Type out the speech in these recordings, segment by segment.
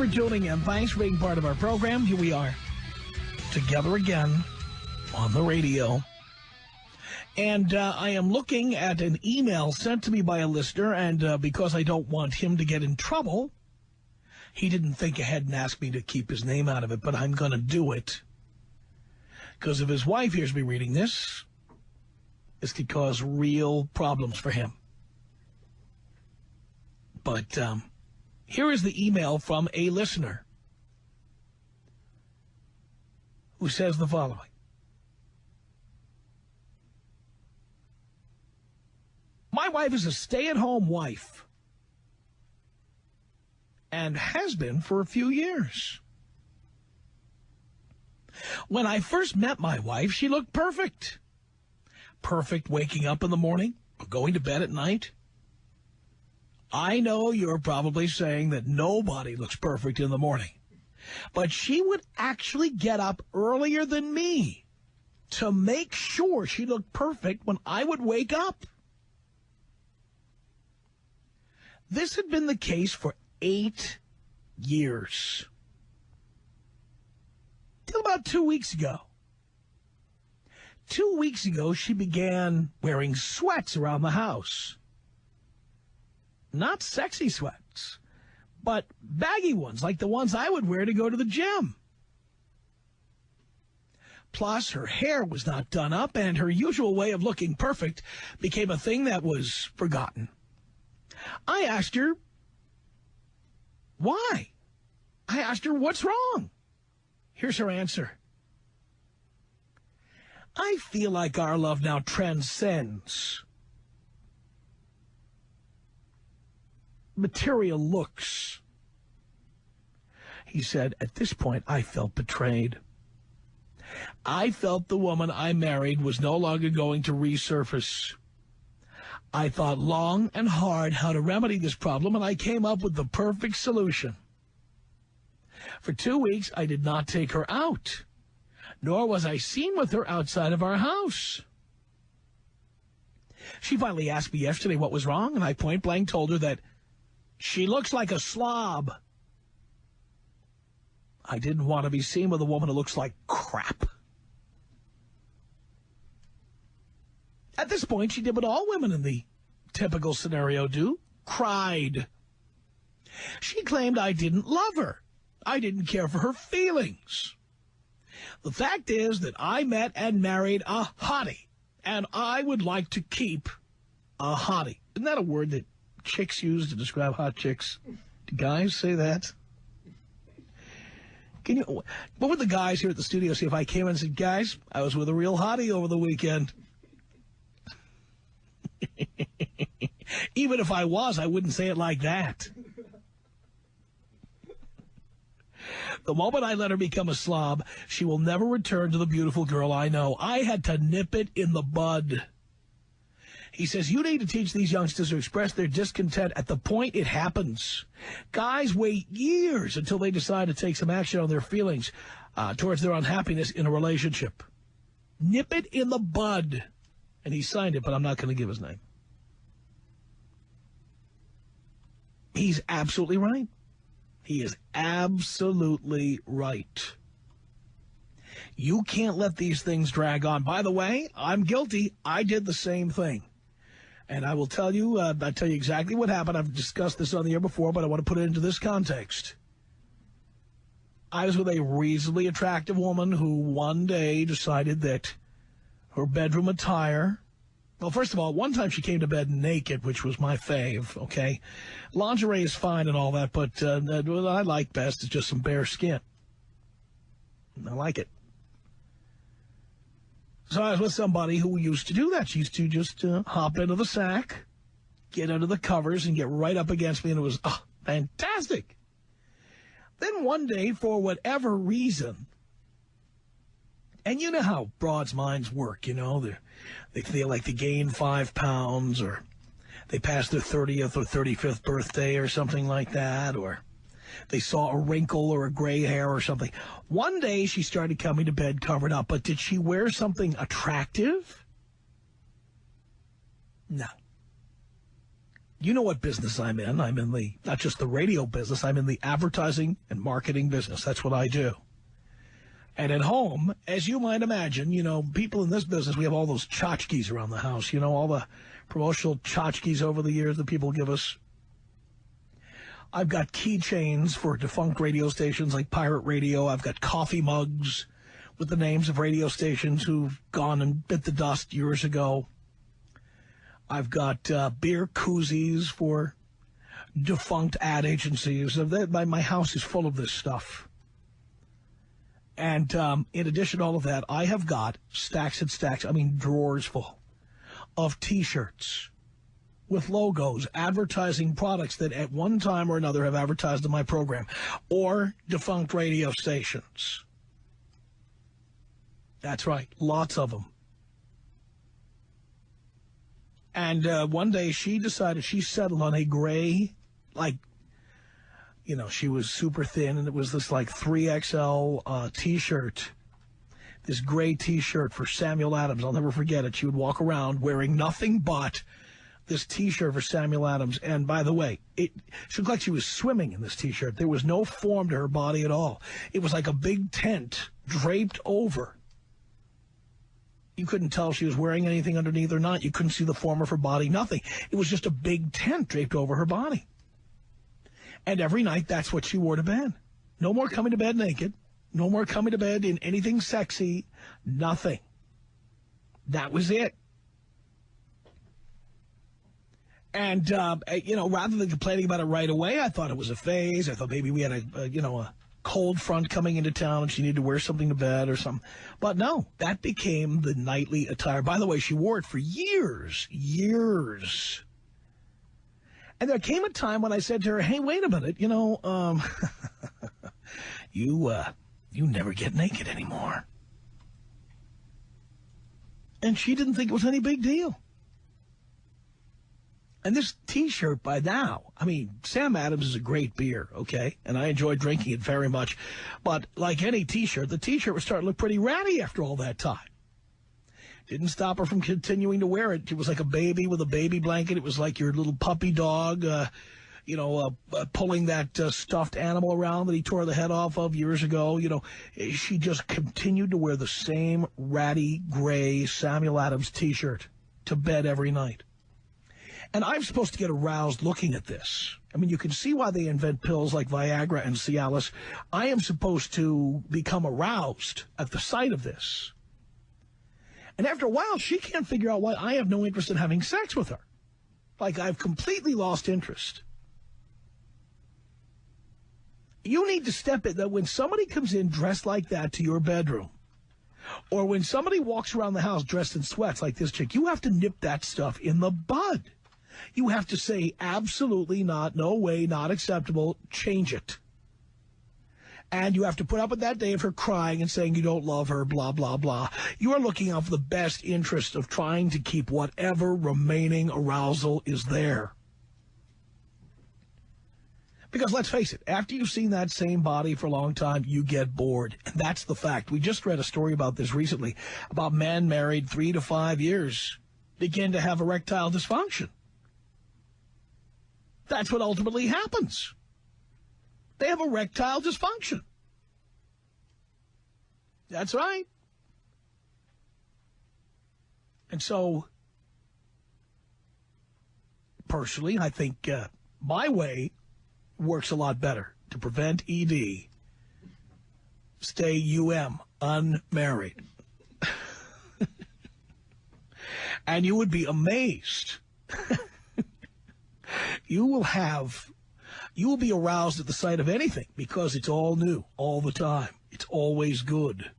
for tuning in. Thanks for being part of our program. Here we are together again on the radio. And I am looking at an email sent to me by a listener, and because I don't want him to get in trouble, he didn't think ahead and ask me to keep his name out of it, but I'm going to do it. Because if his wife hears me reading this, this could cause real problems for him. But here is the email from a listener who says the following. My wife is a stay-at-home wife and has been for a few years. When I first met my wife, she looked perfect. Perfect waking up in the morning, going to bed at night. I know you're probably saying that nobody looks perfect in the morning, but she would actually get up earlier than me to make sure she looked perfect when I would wake up. This had been the case for 8 years. Till about 2 weeks ago. 2 weeks ago, she began wearing sweats around the house. Not sexy sweats, but baggy ones, like the ones I would wear to go to the gym. Plus, her hair was not done up, and her usual way of looking perfect became a thing that was forgotten. I asked her, why? I asked her, what's wrong? Here's her answer. I feel like our love now transcends material looks. He said, at this point, I felt betrayed. I felt the woman I married was no longer going to resurface. I thought long and hard how to remedy this problem, and I came up with the perfect solution. For 2 weeks, I did not take her out, nor was I seen with her outside of our house. She finally asked me yesterday what was wrong, and I point-blank told her that she looks like a slob. I didn't want to be seen with a woman who looks like crap. At this point, she did what all women in the typical scenario do, cried. She claimed I didn't love her. I didn't care for her feelings. The fact is that I met and married a hottie, and I would like to keep a hottie. Isn't that a word that chicks use to describe hot chicks? Do guys say that? What would the guys here at the studio say if I came in and said, guys, I was with a real hottie over the weekend? Even if I was, I wouldn't say it like that. The moment I let her become a slob, she will never return to the beautiful girl I know. I had to nip it in the bud. He says, you need to teach these youngsters to express their discontent at the point it happens. Guys wait years until they decide to take some action on their feelings towards their unhappiness in a relationship. Nip it in the bud. And he signed it, but I'm not going to give his name. He's absolutely right. He is absolutely right. You can't let these things drag on. By the way, I'm guilty. I did the same thing. And I will tell you, I'll tell you exactly what happened. I've discussed this on the air before, but I want to put it into this context. I was with a reasonably attractive woman who one day decided that her bedroom attire... Well, first of all, one time she came to bed naked, which was my fave, okay? Lingerie is fine and all that, but what I like best is just some bare skin. I like it. So I was with somebody who used to do that. She used to just hop into the sack, get under the covers, and get right up against me, and it was fantastic. Then one day, for whatever reason... And you know how broads' minds work, you know. They feel like they gain 5 pounds, or they passed their 30th or 35th birthday or something like that, or they saw a wrinkle or a gray hair or something. One day she started coming to bed covered up, but did she wear something attractive? No. You know what business I'm in. I'm in the, not just the radio business, I'm in the advertising and marketing business. That's what I do. And at home, as you might imagine, you know, people in this business, we have all those tchotchkes around the house, you know, all the promotional tchotchkes over the years that people give us. I've got keychains for defunct radio stations like Pirate Radio. I've got coffee mugs with the names of radio stations who've gone and bit the dust years ago. I've got beer koozies for defunct ad agencies. My house is full of this stuff. And in addition to all of that, I have got stacks and stacks, I mean drawers full, of T-shirts with logos advertising products that at one time or another have advertised in my program, or defunct radio stations. That's right, lots of them. And one day she decided she settled on a gray, like, you know, she was super thin, and it was this like 3XL T-shirt, this gray T-shirt for Samuel Adams. I'll never forget it. She would walk around wearing nothing but this T-shirt for Samuel Adams. And by the way, she looked like she was swimming in this T-shirt. There was no form to her body at all. It was like a big tent draped over. You couldn't tell if she was wearing anything underneath or not. You couldn't see the form of her body, nothing. It was just a big tent draped over her body. And every night, that's what she wore to bed. No more coming to bed naked. No more coming to bed in anything sexy. Nothing. That was it. And, you know, rather than complaining about it right away, I thought it was a phase. I thought maybe we had a cold front coming into town and she needed to wear something to bed or something. But no, that became the nightly attire. By the way, she wore it for years. And there came a time when I said to her, hey, wait a minute, you know, you never get naked anymore. And she didn't think it was any big deal. And this T-shirt by now, I mean, Sam Adams is a great beer, okay? And I enjoy drinking it very much. But like any T-shirt, the T-shirt was starting to look pretty ratty after all that time. Didn't stop her from continuing to wear it. It was like a baby with a baby blanket. It was like your little puppy dog, pulling that stuffed animal around that he tore the head off of years ago. You know, she just continued to wear the same ratty gray Samuel Adams T-shirt to bed every night. And I'm supposed to get aroused looking at this. I mean, you can see why they invent pills like Viagra and Cialis. I am supposed to become aroused at the sight of this. And after a while, she can't figure out why I have no interest in having sex with her. Like, I've completely lost interest. You need to step in that when somebody comes in dressed like that to your bedroom, or when somebody walks around the house dressed in sweats like this chick, you have to nip that stuff in the bud. You have to say, absolutely not, no way, not acceptable, change it. And you have to put up with that day of her crying and saying you don't love her, blah, blah, blah. You are looking out for the best interest of trying to keep whatever remaining arousal is there. Because let's face it, after you've seen that same body for a long time, you get bored. And that's the fact. We just read a story about this recently, about men married 3 to 5 years begin to have erectile dysfunction. That's what ultimately happens. They have erectile dysfunction. That's right. And so, personally, I think my way works a lot better to prevent ED. Stay unmarried. And you would be amazed. You will be aroused at the sight of anything because it's all new all the time. It's always good.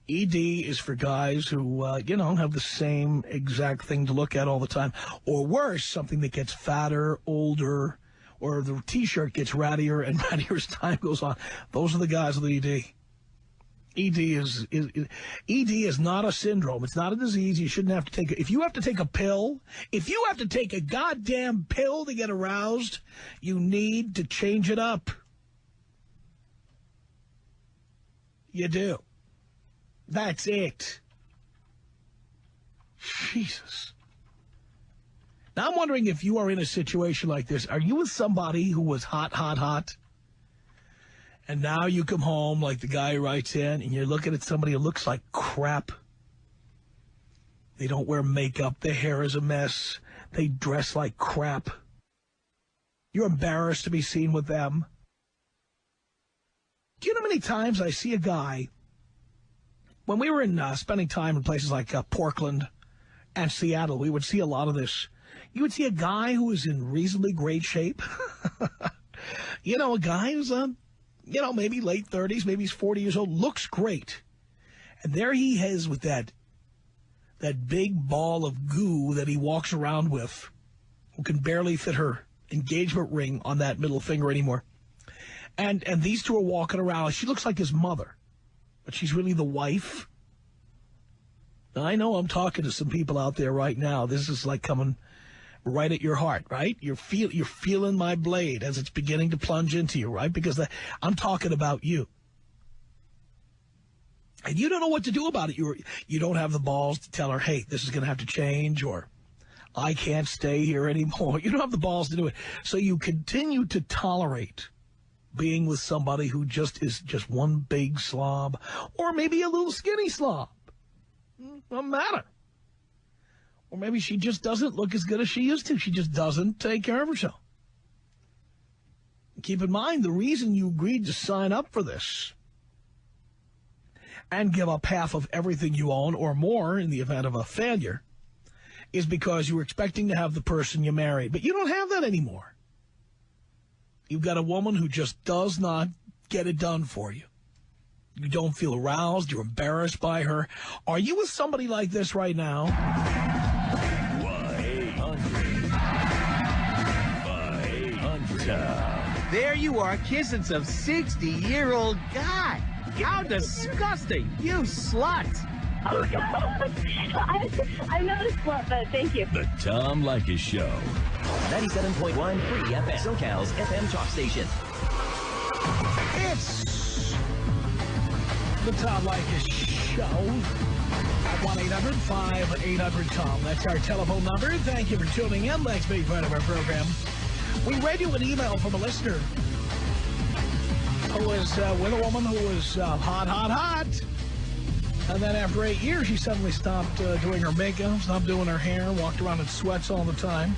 ED is for guys who, have the same exact thing to look at all the time. Or worse, something that gets fatter, older, or the T-shirt gets rattier and rattier as time goes on. Those are the guys with ED. ED is not a syndrome. It's not a disease. You shouldn't have to take it. If you have to take a pill, if you have to take a goddamn pill to get aroused, you need to change it up. You do. That's it. Jesus. Now, I'm wondering if you are in a situation like this. Are you with somebody who was hot, hot, hot? And now you come home like the guy writes in, and you're looking at somebody who looks like crap. They don't wear makeup. Their hair is a mess. They dress like crap. You're embarrassed to be seen with them. Do you know how many times I see a guy, when we were in spending time in places like Portland and Seattle, we would see a lot of this. You would see a guy who is in reasonably great shape. A guy who's, maybe late 30s, maybe he's 40 years old, looks great. And there he is with that big ball of goo that he walks around with, who can barely fit her engagement ring on that middle finger anymore. And these two are walking around. She looks like his mother, but she's really the wife. Now, I know I'm talking to some people out there right now. This is like coming right at your heart, right? You're feeling my blade as it's beginning to plunge into you, right? Because I'm talking about you. And you don't know what to do about it. You don't have the balls to tell her, hey, this is going to have to change, or I can't stay here anymore. You don't have the balls to do it. So you continue to tolerate being with somebody who is just one big slob, or maybe a little skinny slob. Doesn't matter. Or maybe she just doesn't look as good as she used to. She just doesn't take care of herself. Keep in mind, the reason you agreed to sign up for this and give up half of everything you own or more in the event of a failure is because you were expecting to have the person you married. But you don't have that anymore. You've got a woman who just does not get it done for you. You don't feel aroused. You're embarrassed by her. Are you with somebody like this right now? 1-800-5800-TOM. There you are, kissing some 60-year-old guy. How disgusting. You slut. Oh, God. I'm not a slut, but thank you. The Tom Leykis Show. 97.1 Free FM. SoCal's FM talk station. It's the Tom Leykis Show at 1-800-5800-TOM. That's our telephone number. Thank you for tuning in. Let's be part of our program. We read you an email from a listener who was with a woman who was hot, hot, hot. And then after 8 years, she suddenly stopped doing her makeup, stopped doing her hair, walked around in sweats all the time.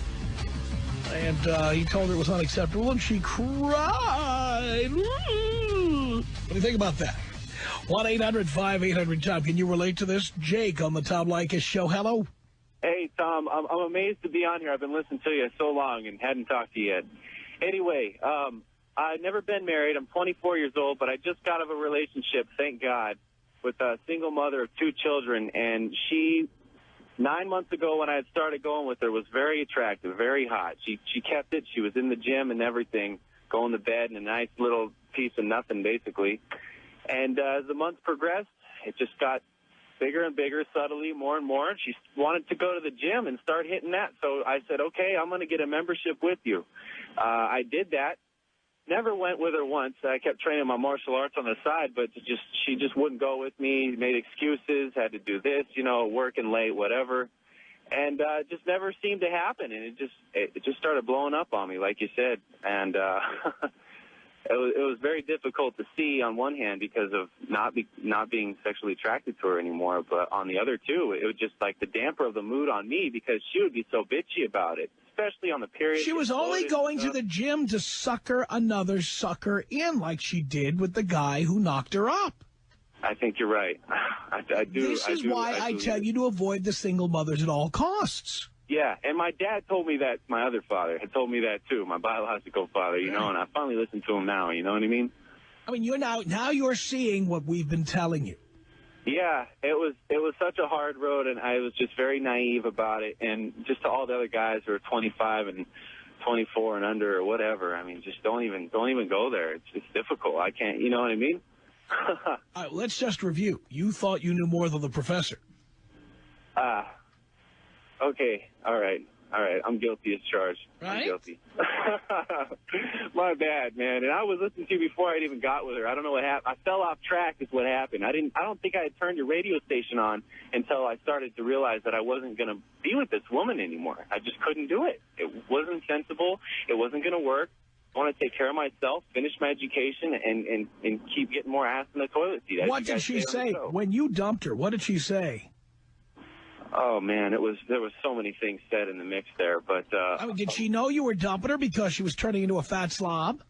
And he told her it was unacceptable, and she cried. What do you think about that? 1-800-5800-TOM. Can you relate to this? Jake on the Tom Leykis Show. Hello. Hey, Tom. I'm amazed to be on here. I've been listening to you so long and hadn't talked to you yet. Anyway, I've never been married. I'm 24 years old, but I just got out of a relationship, thank God, with a single mother of 2 children. And she, 9 months ago when I had started going with her, was very attractive, very hot. She kept it. She was in the gym and everything, going to bed in a nice little piece of nothing, basically. And as the months progressed, it just got bigger and bigger, subtly, more and more. She wanted to go to the gym and start hitting that. So I said, okay, I'm going to get a membership with you. I did that. Never went with her once. I kept training my martial arts on the side, but she just wouldn't go with me, made excuses, had to do this, working late, whatever. And just never seemed to happen. And it just started blowing up on me, like you said. And it was very difficult to see on one hand because of not being sexually attracted to her anymore. But on the other, too, it was just like the damper of the mood on me because she would be so bitchy about it, especially on the period. She was only going to the gym to sucker another sucker in like she did with the guy who knocked her up. I think you're right. I do. This is why I tell you to avoid the single mothers at all costs. Yeah, and my dad told me that. My other father had told me that, too, my biological father, and I finally listen to him now, you know what I mean? I mean, now you're seeing what we've been telling you. Yeah, it was such a hard road, and I was just very naive about it, and just to all the other guys who are 25 and 24 and under or whatever, I mean, just don't even go there. It's difficult. I can't, you know what I mean? All right, let's just review. You thought you knew more than the professor. Okay, all right. All right. I'm guilty as charged. Right? I'm guilty. My bad, man. And I was listening to you before I'd even got with her. I don't know what happened. I fell off track is what happened. I don't think I had turned your radio station on until I started to realize that I wasn't going to be with this woman anymore. I just couldn't do it. It wasn't sensible. It wasn't going to work. I want to take care of myself, finish my education, and keep getting more ass in the toilet seat. What did she say? When you dumped her, what did she say? Oh, man, there was so many things said in the mix there. But I mean, did she know you were dumping her because she was turning into a fat slob?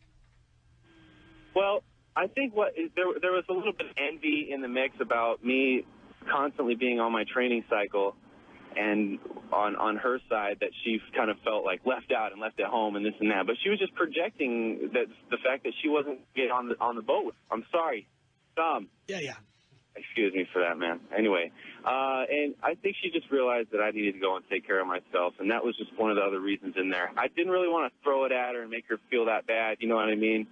Well, I think there was a little bit of envy in the mix about me constantly being on my training cycle, and on her side that she kind of felt like left out and left at home and this and that. But she was just projecting the fact that she wasn't getting on the boat. I'm sorry, Tom. Yeah. Excuse me for that, man. Anyway, and I think she just realized that I needed to go and take care of myself, and that was just one of the other reasons in there. I didn't really want to throw it at her and make her feel that bad, you know what I mean?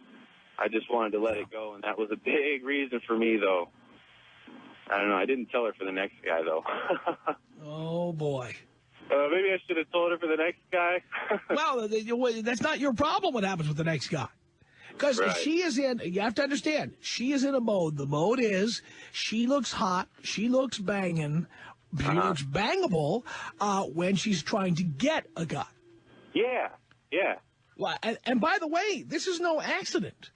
I just wanted to let it go, and that was a big reason for me, though. I don't know. I didn't tell her for the next guy, though. Oh, boy. Maybe I should have told her for the next guy. Well, that's not your problem what happens with the next guy. Because she is in, you have to understand, she is in a mode. The mode is she looks hot, she looks banging, she looks bangable when she's trying to get a guy. Yeah. Well, and by the way, this is no accident.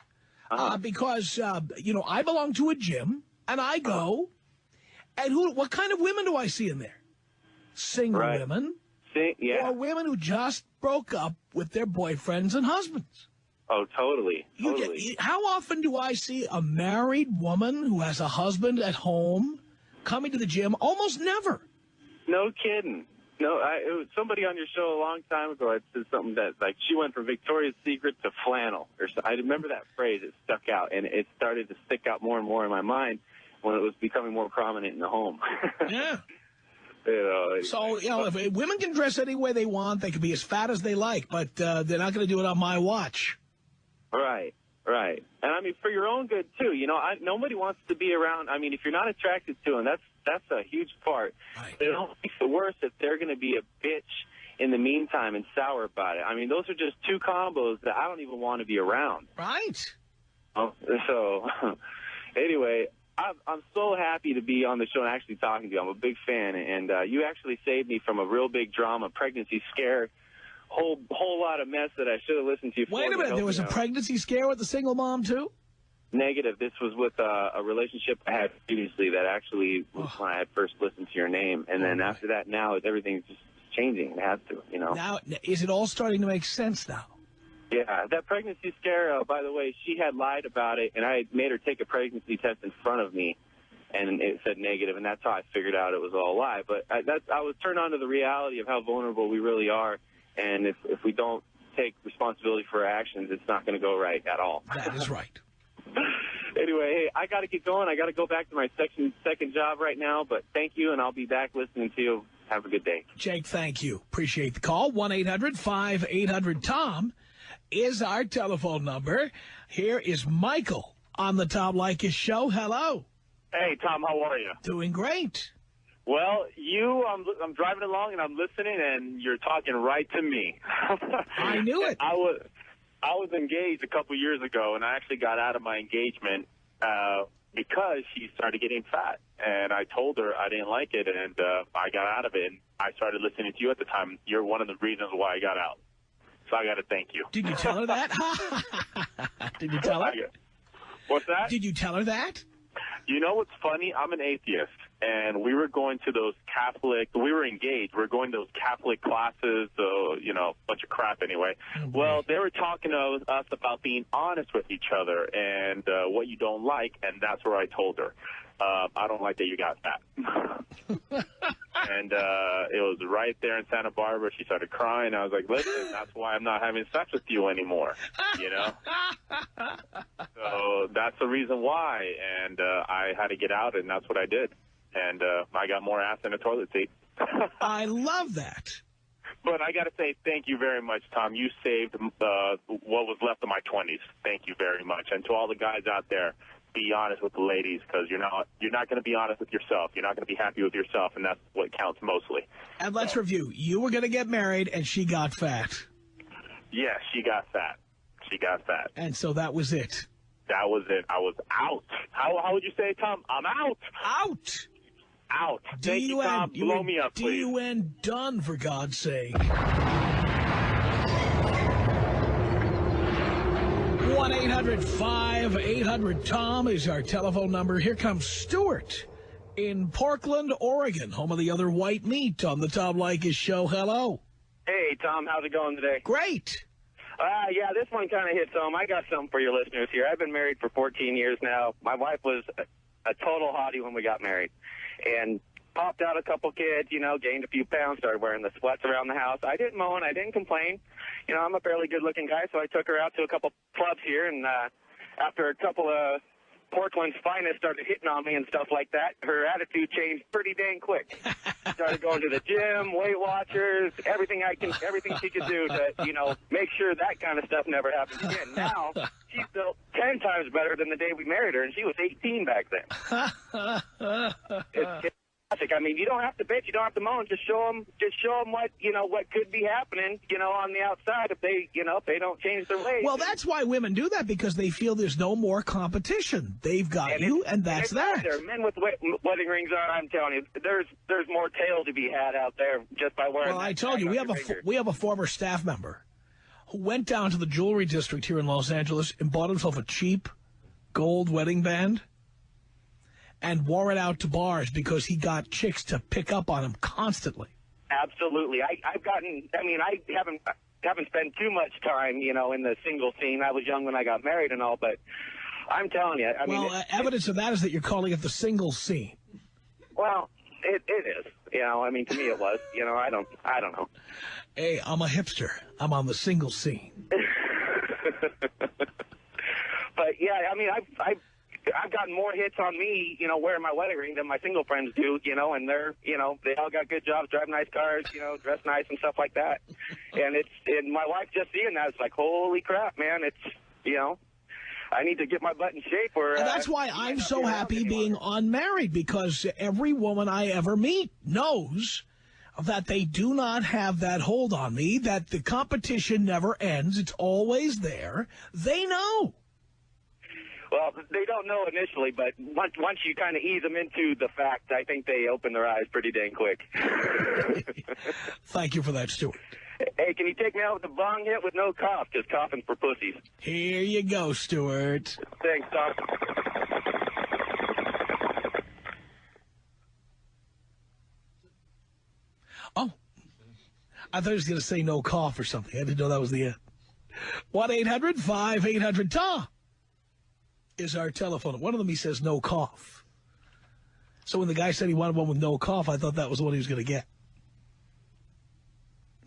Because, I belong to a gym, and I go, and what kind of women do I see in there? Single women. Or women who just broke up with their boyfriends and husbands. Oh, totally. How often do I see a married woman who has a husband at home coming to the gym? Almost never. No kidding. No, it was somebody on your show a long time ago had said something that, like, she went from Victoria's Secret to flannel. I remember that phrase. It stuck out, and it started to stick out more and more in my mind when it was becoming more prominent in the home. Yeah. So, if women can dress any way they want, they can be as fat as they like, but they're not going to do it on my watch. Right. And, I mean, for your own good, too. Nobody wants to be around. I mean, if you're not attracted to them, that's a huge part. Right. It only makes it worse if they're going to be a bitch in the meantime and sour about it. I mean, those are just two combos that I don't even want to be around. Right. So, anyway, I'm so happy to be on the show and actually talking to you. I'm a big fan, and you actually saved me from a real big drama, pregnancy scare, whole lot of mess that I should have listened to you for. Wait a minute, there was a pregnancy scare with the single mom, too? Negative. This was with a relationship I had previously that actually was when I had first listened to your name. And then after that, now everything's just changing. It has to, Now, is it all starting to make sense now? Yeah, that pregnancy scare, by the way, she had lied about it, and I made her take a pregnancy test in front of me, and it said negative, and that's how I figured out it was all a lie. But I was turned on to the reality of how vulnerable we really are, and if we don't take responsibility for our actions, it's not going to go right at all. That is right. Anyway, hey, I got to get going. I got to go back to my second job right now, but thank you, and I'll be back listening to you. Have a good day. Jake, thank you. Appreciate the call. 1-800-5800-TOM is our telephone number. Here is Michael on the Tom Leykis show. Hello. Hey, Tom, how are you? Doing great. Well, I'm driving along and I'm listening, and you're talking right to me. I knew it. I was engaged a couple years ago, and I actually got out of my engagement because she started getting fat. And I told her I didn't like it, and I got out of it. And I started listening to you at the time. You're one of the reasons why I got out. So I got to thank you. Did you tell her that? Did you tell her? What's that? Did you tell her that? You know what's funny? I'm an atheist, and we were going to those we were engaged. We were going to those Catholic classes, bunch of crap anyway. Well, they were talking to us about being honest with each other and what you don't like, and that's where I told her. I don't like that you got fat. And it was right there in Santa Barbara. She started crying. I was like, listen, that's why I'm not having sex with you anymore, So that's the reason why. And I had to get out, and that's what I did. And I got more ass in a toilet seat. I love that. But I got to say thank you very much, Tom. You saved what was left of my 20s. Thank you very much. And to all the guys out there, be honest with the ladies, because you're not going to be honest with yourself. You're not going to be happy with yourself, and that's what counts mostly. And let's review. You were going to get married, and she got fat. Yes, she got fat. She got fat. And so that was it. That was it. I was out. How would you say, Tom? I'm out. Out. Out. Thank you, Tom. Blow me up, please. D-U-N done, for God's sake. 1-800-5800-TOM is our telephone number. Here comes Stuart in Portland, Oregon, home of the other white meat on the Tom Leykis show. Hello. Hey, Tom, how's it going today? Great. Yeah, this one kind of hits home. I got something for your listeners here. I've been married for 14 years now. My wife was a total hottie when we got married. And popped out a couple kids, gained a few pounds, started wearing the sweats around the house. I didn't moan. I didn't complain. I'm a fairly good-looking guy, so I took her out to a couple clubs here. And after a couple of Portland's finest started hitting on me and stuff like that, her attitude changed pretty dang quick. Started going to the gym, Weight Watchers, everything she could do to, make sure that kind of stuff never happens again. Now, she's built 10 times better than the day we married her, and she was 18 back then. It's I mean, you don't have to bitch, you don't have to moan. Just show them what could be happening, on the outside if they don't change their ways. Well, that's why women do that, because they feel there's no more competition. They've got you, and that's that. Men with wedding rings on, I'm telling you, there's more tail to be had out there just by wearing. Well, I told you, we have a former staff member who went down to the jewelry district here in Los Angeles and bought himself a cheap gold wedding band and wore it out to bars because he got chicks to pick up on him constantly. Absolutely. I haven't spent too much time, in the single scene. I was young when I got married and all, but I'm telling you. Evidence of that is that you're calling it the single scene. Well, it is. To me it was. I don't know. Hey, I'm a hipster. I'm on the single scene. But yeah, I've gotten more hits on me, wearing my wedding ring than my single friends do, and they're, they all got good jobs, drive nice cars, dress nice and stuff like that. And my wife just seeing that, it's like, holy crap, man, it's, I need to get my butt in shape. And that's why I'm so happy being unmarried, because every woman I ever meet knows that they do not have that hold on me, that the competition never ends. It's always there. They know. Well, they don't know initially, but once you kind of ease them into the fact, I think they open their eyes pretty dang quick. Thank you for that, Stuart. Hey, can you take me out with a bong hit with no cough? Because coughing's for pussies. Here you go, Stuart. Thanks, Tom. Oh, I thought he was going to say no cough or something. I didn't know that was the end. 1-800-5800-TOM. is our telephone. One of them, he says no cough. So when the guy said he wanted one with no cough, I thought that was what he was going to get.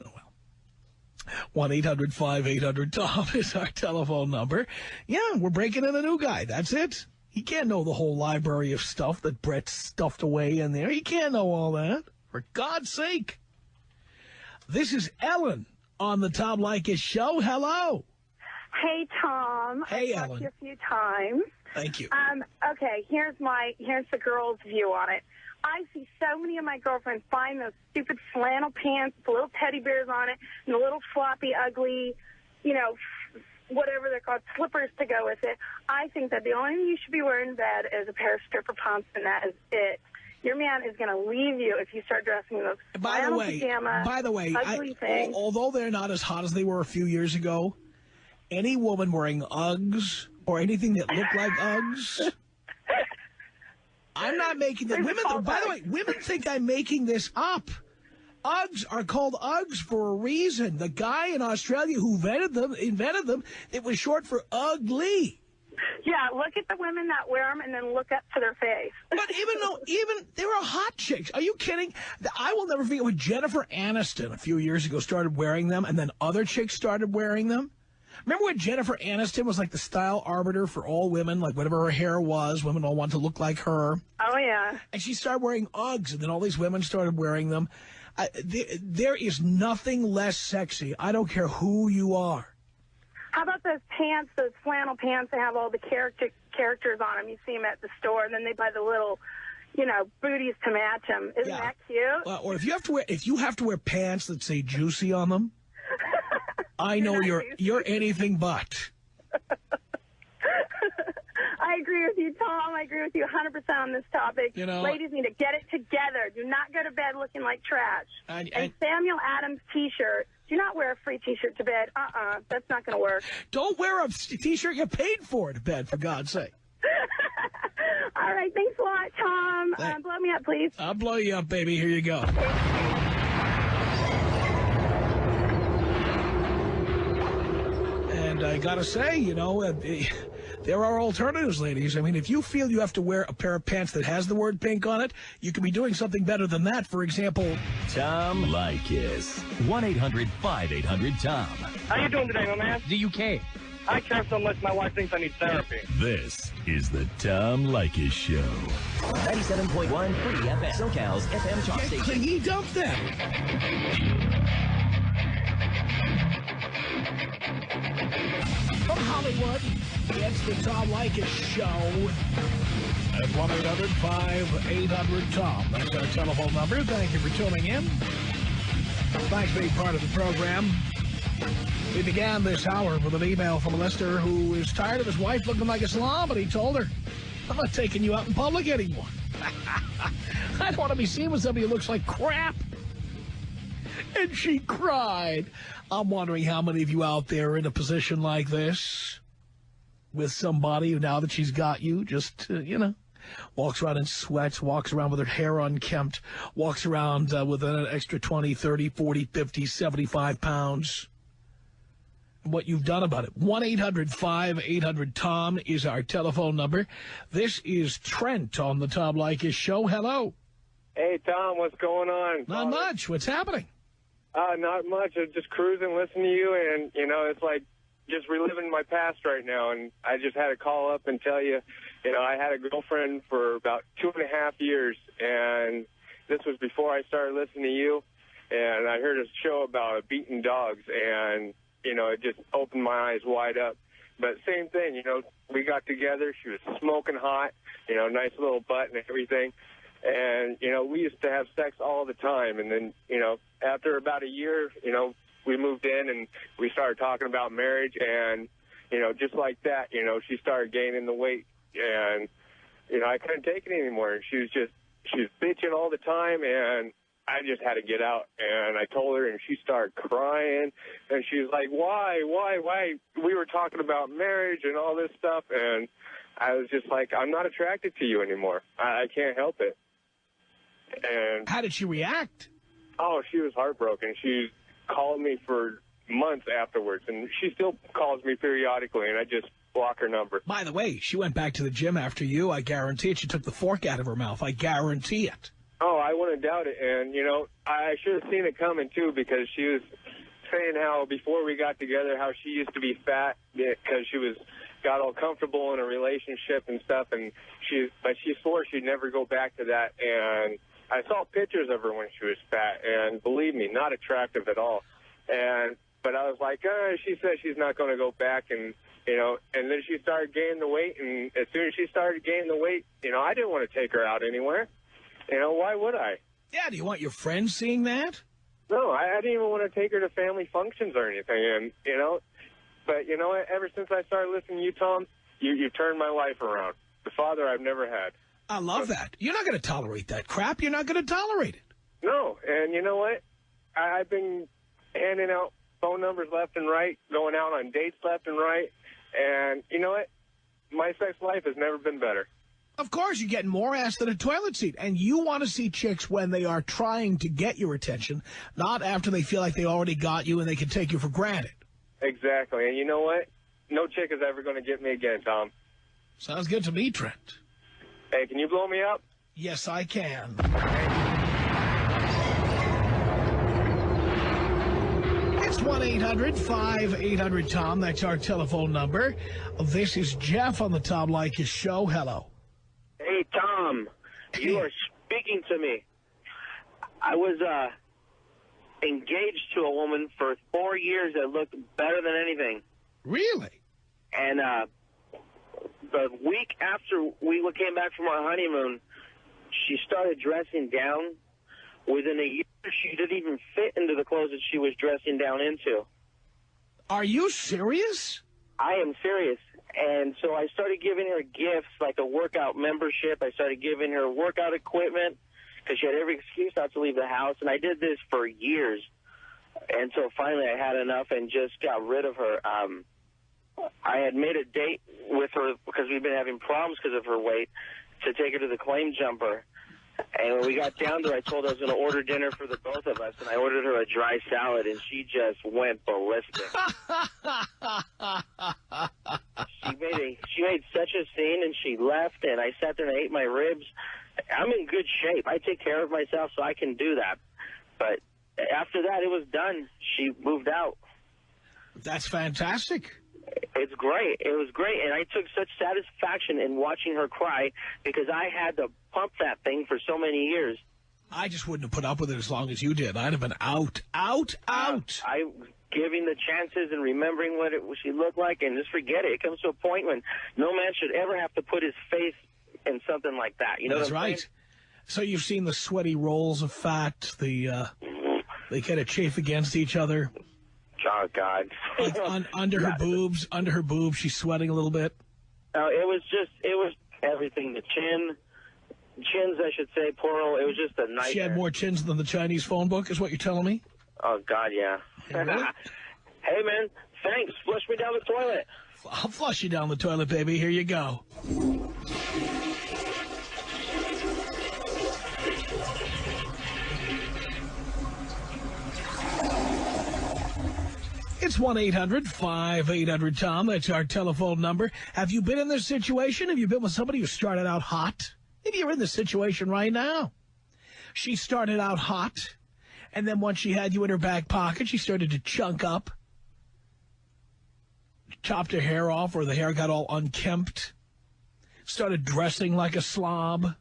Oh, well. 1-800-5800-TOM is our telephone number. Yeah, we're breaking in a new guy. That's it. He can't know the whole library of stuff that Brett's stuffed away in there. He can't know all that. For God's sake. This is Ellen on the Tom Leykis show. Hello. Hey, Tom. Hey, I've Ellen. talked to you a few times. Thank you. Okay, here's the girl's view on it. I see so many of my girlfriends buying those stupid flannel pants, the little teddy bears on it, and the little floppy, ugly, whatever they're called, slippers to go with it. I think that the only thing you should be wearing in bed is a pair of stripper pumps, and that is it. Your man is going to leave you if you start dressing in those flannel pajamas. By the way, although they're not as hot as they were a few years ago, any woman wearing Uggs or anything that looked like Uggs, I'm not making that. By the way, women think I'm making this up. Uggs are called Uggs for a reason. The guy in Australia who invented them, it was short for ugly. Yeah, look at the women that wear them and then look up to their face. But even they were hot chicks. Are you kidding? I will never forget when Jennifer Aniston a few years ago started wearing them, and then other chicks started wearing them. Remember when Jennifer Aniston was like the style arbiter for all women, like whatever her hair was, women all wanted to look like her. Oh, yeah. And she started wearing Uggs, and then all these women started wearing them. There is nothing less sexy. I don't care who you are. How about those pants, those flannel pants that have all the characters on them? You see them at the store, and then they buy the little, you know, booties to match them. Isn't that cute? Or if you have to wear pants that say juicy on them, I know you're anything but. I agree with you, Tom. I agree with you 100% on this topic. You know, ladies need to get it together. Do not go to bed looking like trash. And Samuel Adams' T-shirt. Do not wear a free T-shirt to bed. That's not going to work. Don't wear a T-shirt you paid for to bed, for God's sake. All right. Thanks a lot, Tom. Blow me up, please. I'll blow you up, baby. Here you go. And I got to say, you know, there are alternatives, ladies. I mean, if you feel you have to wear a pair of pants that has the word pink on it, you could be doing something better than that. For example, Tom Leykis. 1-800-5800-TOM. How you doing today, my man? Do you care? I care so much my wife thinks I need therapy. This is the Tom Leykis Show. 97.1 Free FM. SoCal's FM talk get station. clingy, dump them. From Hollywood, it's the Tom Leykis Show at 1-800-5800-TOM. That's our telephone number. Thank you for tuning in. Thanks for being part of the program. We began this hour with an email from a listener who is tired of his wife looking like a slob, and he told her, I'm not taking you out in public anymore. I don't want to be seen with somebody who looks like crap. And she cried. I'm wondering how many of you out there are in a position like this with somebody who, now that she's got you, just, you know, walks around in sweats, walks around with her hair unkempt, walks around with an extra 20, 30, 40, 50, 75 pounds. What you've done about it. 1-800-5800-TOM is our telephone number. This is Trent on the Tom Leykis Show. Hello. Hey, Tom, what's going on? Not much. What's happening? Not much. I'm just cruising, listening to you, and, you know, it's like just reliving my past right now. And I just had to call up and tell you, you know, I had a girlfriend for about 2.5 years, and this was before I started listening to you. And I heard a show about beating dogs, and, you know, it just opened my eyes wide up. But same thing, you know, we got together. She was smoking hot, you know, nice little butt and everything. And, you know, we used to have sex all the time. And then, you know, after about a year, you know, we moved in and we started talking about marriage. And, you know, just like that, you know, she started gaining the weight. And, you know, I couldn't take it anymore. She was bitching all the time. And I just had to get out. And I told her, and she started crying. And she was like, why? We were talking about marriage and all this stuff. And I was just like, I'm not attracted to you anymore. I can't help it. And how did she react? Oh, she was heartbroken. She called me for months afterwards, and she still calls me periodically, and I just block her number. By the way, she went back to the gym after you. I guarantee it. She took the fork out of her mouth. I guarantee it. Oh, I wouldn't doubt it. And, you know, I should have seen it coming, too, because she was saying how before we got together, how she used to be fat because she got all comfortable in a relationship and stuff, and she swore she'd never go back to that. And I saw pictures of her when she was fat, and believe me, not attractive at all. But I was like, she says she's not going to go back, and, you know, and then she started gaining the weight, and as soon as she started gaining the weight, you know, I didn't want to take her out anywhere. You know, why would I? Yeah, do you want your friends seeing that? No, I didn't even want to take her to family functions or anything, and, you know, but, you know what, ever since I started listening to you, Tom, you've turned my life around. The father I've never had. I love that. You're not going to tolerate that crap. You're not going to tolerate it. No, and you know what? I've been handing out phone numbers left and right, going out on dates left and right, and you know what? My sex life has never been better. Of course, you're getting more ass than a toilet seat, and you want to see chicks when they are trying to get your attention, not after they feel like they already got you and they can take you for granted. Exactly, and you know what? No chick is ever going to get me again, Tom. Sounds good to me, Trent. Hey, can you blow me up? Yes, I can. It's 1-800-5800-TOM. That's our telephone number. This is Jeff on the Tom Leykis Show. Hello. Hey, Tom, you are speaking to me. I was engaged to a woman for 4 years that looked better than anything. Really? And the week after we came back from our honeymoon, she started dressing down. Within a year, she didn't even fit into the clothes that she was dressing down into. Are you serious? I am serious. And so I started giving her gifts, like a workout membership. I started giving her workout equipment because she had every excuse not to leave the house. And I did this for years. And so finally I had enough and just got rid of her. I had made a date with her because we'd been having problems because of her weight to take her to the claim jumper. And when we got down there, I told her I was going to order dinner for the both of us, and I ordered her a dry salad, and she just went ballistic. She made such a scene, and she left, and I sat there and ate my ribs. I'm in good shape. I take care of myself, so I can do that. But after that, it was done. She moved out. That's fantastic. It's great. It was great, and I took such satisfaction in watching her cry because I had to pump that thing for so many years. I just wouldn't have put up with it as long as you did. I'd have been out. I giving the chances and remembering what she looked like, and just forget it. It comes to a point when no man should ever have to put his face in something like that. You know That's what I'm right. saying? So you've seen the sweaty rolls of fat, they kind of chafe against each other. Oh, God. Like under her boobs, she's sweating a little bit. No, it was everything. The chins, I should say, plural. It was just a nightmare. She had more chins than the Chinese phone book, is what you're telling me? Oh, God, yeah. Really? Hey, man, thanks. Flush me down the toilet. I'll flush you down the toilet, baby. Here you go. It's 1-800-5800-TOM. That's our telephone number. Have you been in this situation? Have you been with somebody who started out hot? Maybe you're in this situation right now. She started out hot, and then once she had you in her back pocket, she started to chunk up. Chopped her hair off, or the hair got all unkempt. Started dressing like a slob.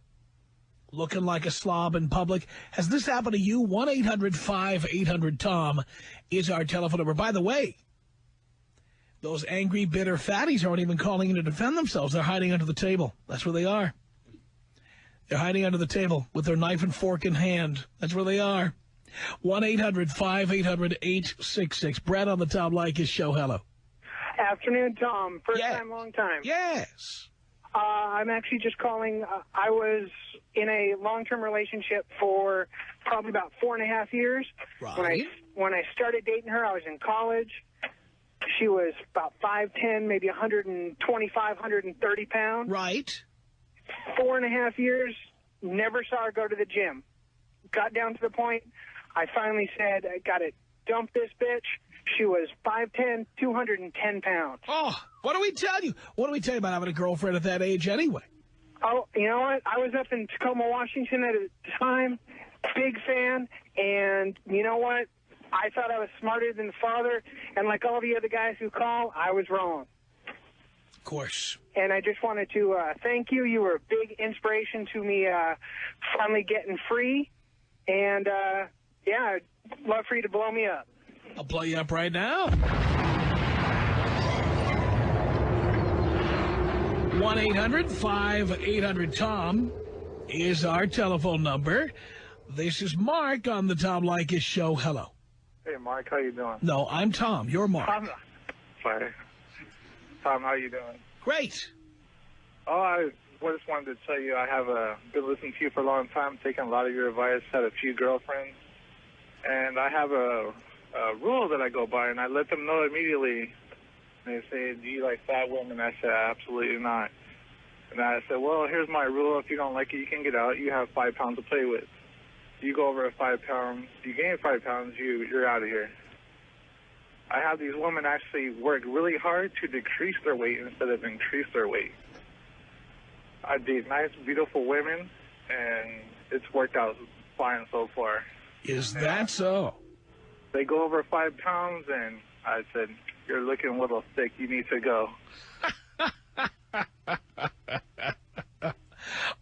Looking like a slob in public. Has this happened to you? 1-800-5800-TOM is our telephone number. By the way, those angry, bitter fatties aren't even calling in to defend themselves. They're hiding under the table. That's where they are. They're hiding under the table with their knife and fork in hand. That's where they are. 1-800-5800-866. Brad on the Tom Leykis show. Hello. Afternoon, Tom. First time, long time. Yes. I'm actually just calling. I was in a long-term relationship for probably about 4.5 years. Right. When I started dating her, I was in college. She was about 5'10", maybe 125, 130 pounds. Right. 4.5 years, never saw her go to the gym. Got down to the point, I finally said, I got to dump this bitch. She was 5'10", 210 pounds. Oh, what do we tell you? What do we tell you about having a girlfriend at that age anyway? Oh, you know what? I was up in Tacoma, Washington at the time, big fan, and you know what? I thought I was smarter than the father, and like all the other guys who call, I was wrong. Of course. And I just wanted to thank you. You were a big inspiration to me finally getting free, and yeah, I'd love for you to blow me up. I'll blow you up right now. 1-800-5800-TOM is our telephone number. This is Mark on the Tom Leykis show. Hello. Hey, Mark, how you doing? No, I'm Tom. You're Mark. Sorry. Tom, how you doing? Great. Oh, I just wanted to tell you I have been listening to you for a long time, taking a lot of your advice, had a few girlfriends, and I have a rule that I go by, and I let them know immediately. They say, do you like fat women? I said, absolutely not. And I said, well, here's my rule. If you don't like it, you can get out. You have 5 pounds to play with. You go over 5 pounds, you gain 5 pounds, you're out of here. I have these women actually work really hard to decrease their weight instead of increase their weight. I date nice, beautiful women, and it's worked out fine so far. Is that so? They go over 5 pounds, and I said, you're looking a little thick. You need to go.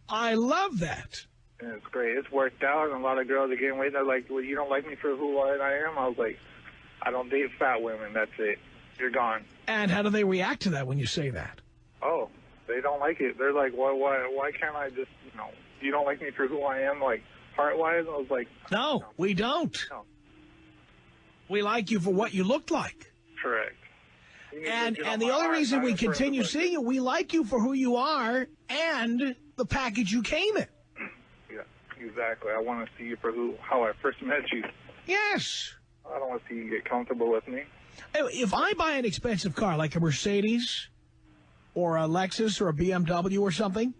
I love that. And it's great. It's worked out, and a lot of girls are getting weight. They're like, well, you don't like me for who I am? I was like, I don't date fat women. That's it. you're gone. And how do they react to that when you say that? Oh, they don't like it. They're like, why can't I just, you don't like me for who I am, like, heart-wise? I was like... No, we don't. No. We like you for what you looked like. Correct. And the only reason we continue seeing you, we like you for who you are and the package you came in. Yeah, exactly. I want to see you for how I first met you. Yes. I don't want to see you get comfortable with me. If I buy an expensive car like a Mercedes or a Lexus or a BMW or something,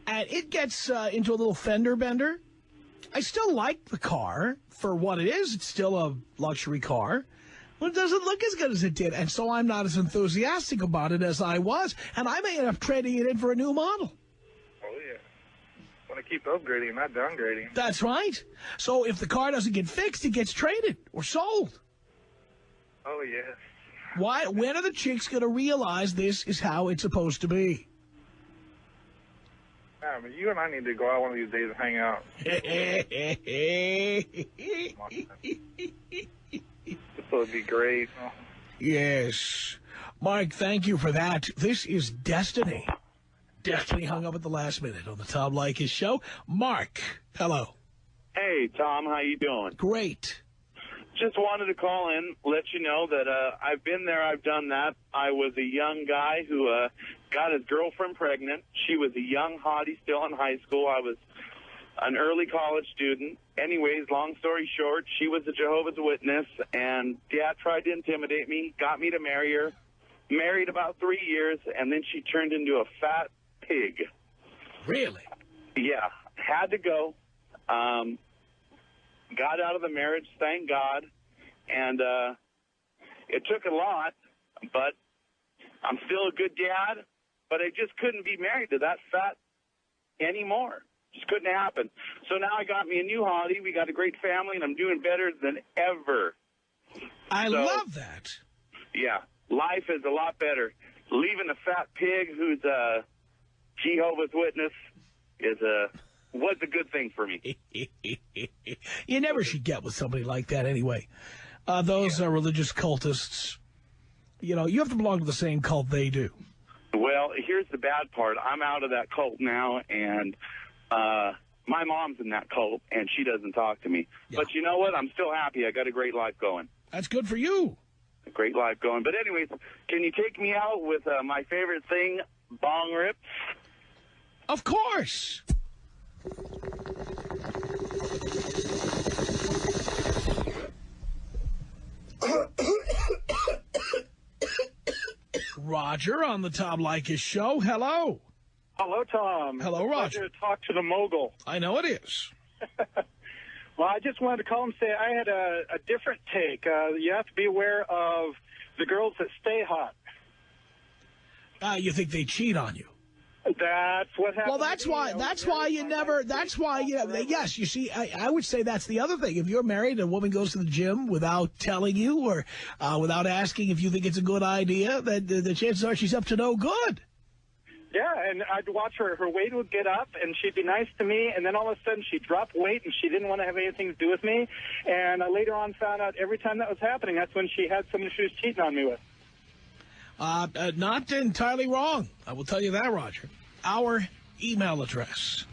and it gets into a little fender bender, I still like the car for what it is. It's still a luxury car. Well, it doesn't look as good as it did, and so I'm not as enthusiastic about it as I was, and I may end up trading it in for a new model. Oh, yeah. Want to keep upgrading, not downgrading. That's right. So if the car doesn't get fixed, it gets traded or sold. Oh, yes. Why? When are the chicks going to realize this is how it's supposed to be? I mean, you and I need to go out one of these days and hang out. This would be great. Yes. Mark, thank you for that. This is Destiny. Destiny hung up at the last minute on the Tom Leykis Show. Mark, hello. Hey, Tom, how you doing? Great. Just wanted to call in, let you know that I've been there, I've done that. I was a young guy who got his girlfriend pregnant. She was a young hottie still in high school. I was an early college student. Anyways, long story short, she was a Jehovah's Witness, and Dad tried to intimidate me, got me to marry her. Married about 3 years, and then she turned into a fat pig. Really? Yeah, had to go. Got out of the marriage, thank God, and it took a lot, but I'm still a good dad, but I just couldn't be married to that fat anymore. Just couldn't happen. So now I got me a new hottie, we got a great family, and I'm doing better than ever. I love that. Yeah, life is a lot better. Leaving a fat pig who's a Jehovah's Witness was a good thing for me. You never should get with somebody like that anyway. Those are religious cultists. You know, you have to belong to the same cult they do. Well, here's the bad part. I'm out of that cult now, and my mom's in that cult, and she doesn't talk to me. Yeah. But you know what? I'm still happy. I got a great life going. That's good for you. A great life going. But anyways, can you take me out with my favorite thing, bong rips? Of course. Roger on the Tom Leykis Show. Hello. Hello, Tom. Hello, Roger. Pleasure to talk to the mogul. I know it is. Well, I just wanted to call and say I had a different take. You have to be aware of the girls that stay hot. You think they cheat on you? That's what happened. Well, that's why you never, yes, you see, I would say that's the other thing. If you're married and a woman goes to the gym without telling you or without asking if you think it's a good idea, then the chances are she's up to no good. Yeah, and I'd watch her. Her weight would get up, and she'd be nice to me, and then all of a sudden she'd drop weight, and she didn't want to have anything to do with me. And I later on found out every time that was happening, that's when she had someone she was cheating on me with. Not entirely wrong. I will tell you that, Roger. Our email address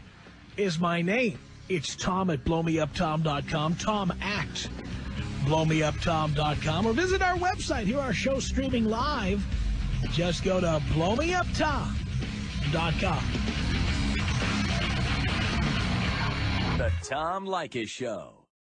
is my name. It's Tom@blowmeuptom.com, Tom@blowmeuptom.com, or visit our website. Hear our show streaming live. Just go to blowmeuptom.com. The Tom Leykis Show.